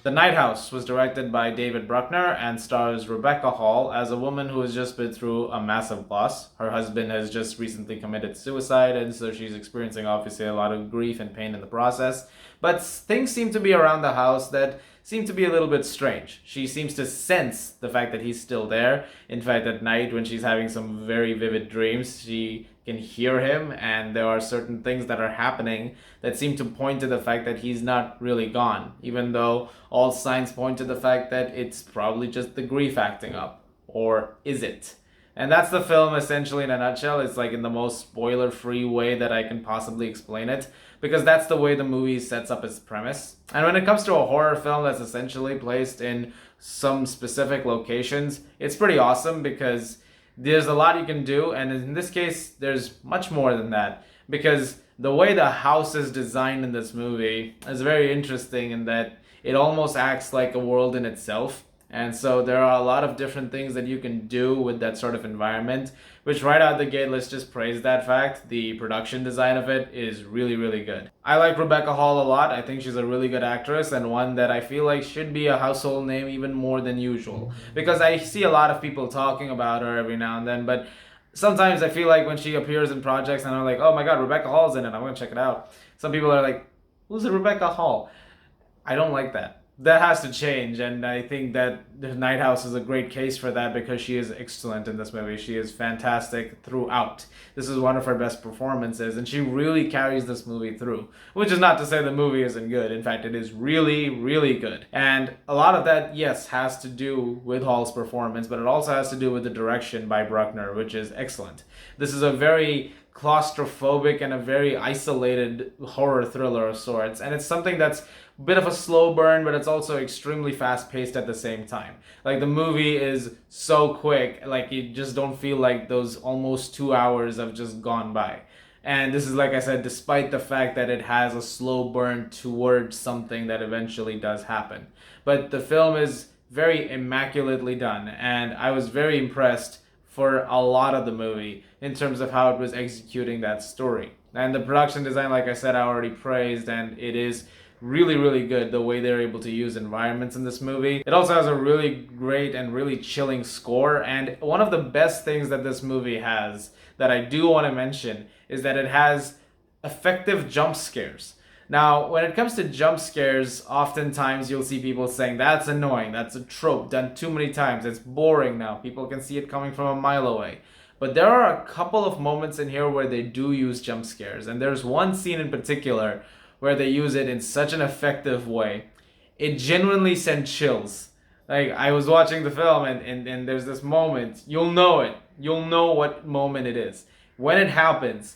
The Night House was directed by David Bruckner and stars Rebecca Hall as a woman who has just been through a massive loss. Her husband has just recently committed suicide, and so she's experiencing obviously a lot of grief and pain in the process. But things seem to be around the house that seem to be a little bit strange. She seems to sense the fact that he's still there. In fact, at night when she's having some very vivid dreams, she can hear him, and there are certain things that are happening that seem to point to the fact that he's not really gone, even though all signs point to the fact that it's probably just the grief acting up. Or is it? And that's the film essentially in a nutshell. It's like in the most spoiler free way that I can possibly explain it, because that's the way the movie sets up its premise. And when it comes to a horror film that's essentially placed in some specific locations, it's pretty awesome because there's a lot you can do, and in this case, there's much more than that. Because the way the house is designed in this movie is very interesting in that it almost acts like a world in itself. And so there are a lot of different things that you can do with that sort of environment, which right out the gate, let's just praise that fact. The production design of it is really, really good. I like Rebecca Hall a lot. I think she's a really good actress and one that I feel like should be a household name even more than usual. Because I see a lot of people talking about her every now and then, but sometimes I feel like when she appears in projects and I'm like, oh my god, Rebecca Hall's in it, I'm gonna check it out. Some people are like, who's a Rebecca Hall? I don't like that. That has to change, and I think that The Night House is a great case for that because she is excellent in this movie. She is fantastic throughout. This is one of her best performances, and she really carries this movie through. Which is not to say the movie isn't good. In fact, it is really, really good. And a lot of that, yes, has to do with Hall's performance, but it also has to do with the direction by Bruckner, which is excellent. This is a very claustrophobic and a very isolated horror thriller of sorts, and it's something that's a bit of a slow burn, but it's also extremely fast paced at the same time. Like the movie is so quick, like you just don't feel like those almost 2 hours have just gone by. And this is, like I said, despite the fact that it has a slow burn towards something that eventually does happen. But the film is very immaculately done, and I was very impressed for a lot of the movie in terms of how it was executing that story. And the production design, like I said, I already praised, and it is really, really good the way they're able to use environments in this movie. It also has a really great and really chilling score, and one of the best things that this movie has that I do want to mention is that it has effective jump scares. Now, when it comes to jump scares, oftentimes you'll see people saying, that's annoying, that's a trope, done too many times, it's boring now, people can see it coming from a mile away. But there are a couple of moments in here where they do use jump scares, and there's one scene in particular where they use it in such an effective way. It genuinely sent chills. Like, I was watching the film, and there's this moment, you'll know it, you'll know what moment it is. When it happens,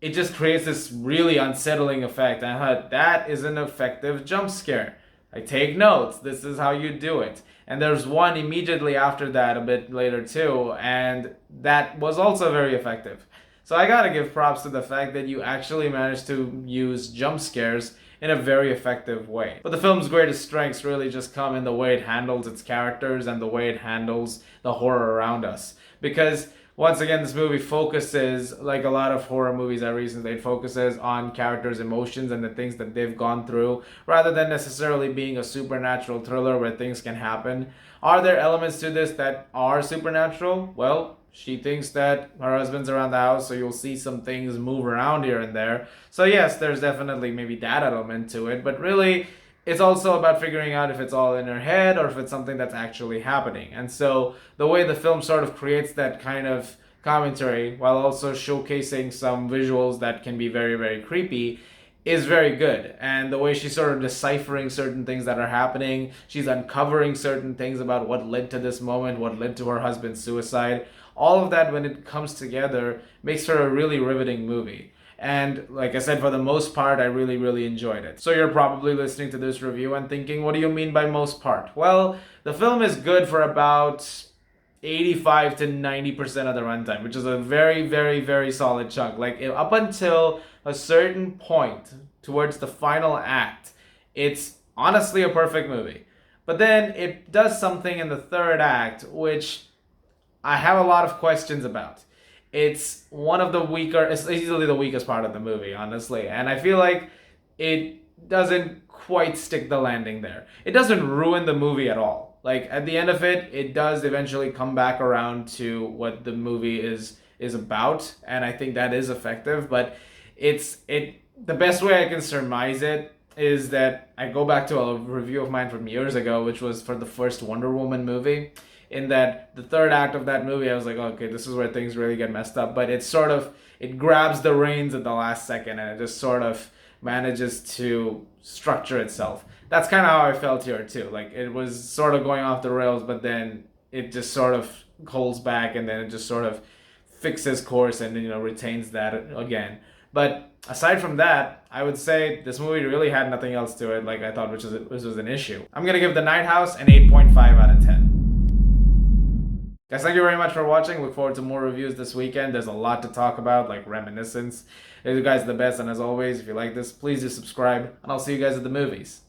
it just creates this really unsettling effect. And I thought, that is an effective jump scare. I take notes. This is how you do it. And there's one immediately after that, a bit later too, and that was also very effective. So I gotta give props to the fact that you actually managed to use jump scares in a very effective way. But the film's greatest strengths really just come in the way it handles its characters and the way it handles the horror around us. Because once again, this movie focuses, like a lot of horror movies I recently, it focuses on characters' emotions and the things that they've gone through, rather than necessarily being a supernatural thriller where things can happen. Are there elements to this that are supernatural? Well, she thinks that her husband's around the house, so you'll see some things move around here and there. So yes, there's definitely maybe that element to it, but really, it's also about figuring out if it's all in her head or if it's something that's actually happening. And so the way the film sort of creates that kind of commentary while also showcasing some visuals that can be very, very creepy is very good. And the way she's sort of deciphering certain things that are happening, she's uncovering certain things about what led to this moment, what led to her husband's suicide. All of that, when it comes together, makes her a really riveting movie. And like I said, for the most part, I really, really enjoyed it. So you're probably listening to this review and thinking, what do you mean by most part? Well, the film is good for about 85 to 90% of the runtime, which is a very, very, very solid chunk. Like up until a certain point towards the final act, it's honestly a perfect movie. But then it does something in the third act, which I have a lot of questions about. It's one of the weaker, it's easily the weakest part of the movie, honestly. And I feel like it doesn't quite stick the landing there. It doesn't ruin the movie at all. Like at the end of it, it does eventually come back around to what the movie is about, and I think that is effective. But the best way I can surmise it is that I go back to a review of mine from years ago, which was for the first Wonder Woman movie. In that the third act of that movie, I was like, okay, this is where things really get messed up. But it grabs the reins at the last second, and it just sort of manages to structure itself. That's kind of how I felt here too. Like it was sort of going off the rails, but then it just sort of holds back, and then it just sort of fixes course and retains that again. But aside from that, I would say this movie really had nothing else to it, like I thought, which was an issue. I'm gonna give The Night House an 8.5 out of 10. Guys, thank you very much for watching. Look forward to more reviews this weekend. There's a lot to talk about, like Reminiscence. You guys are the best, and as always, if you like this, please do subscribe, and I'll see you guys at the movies.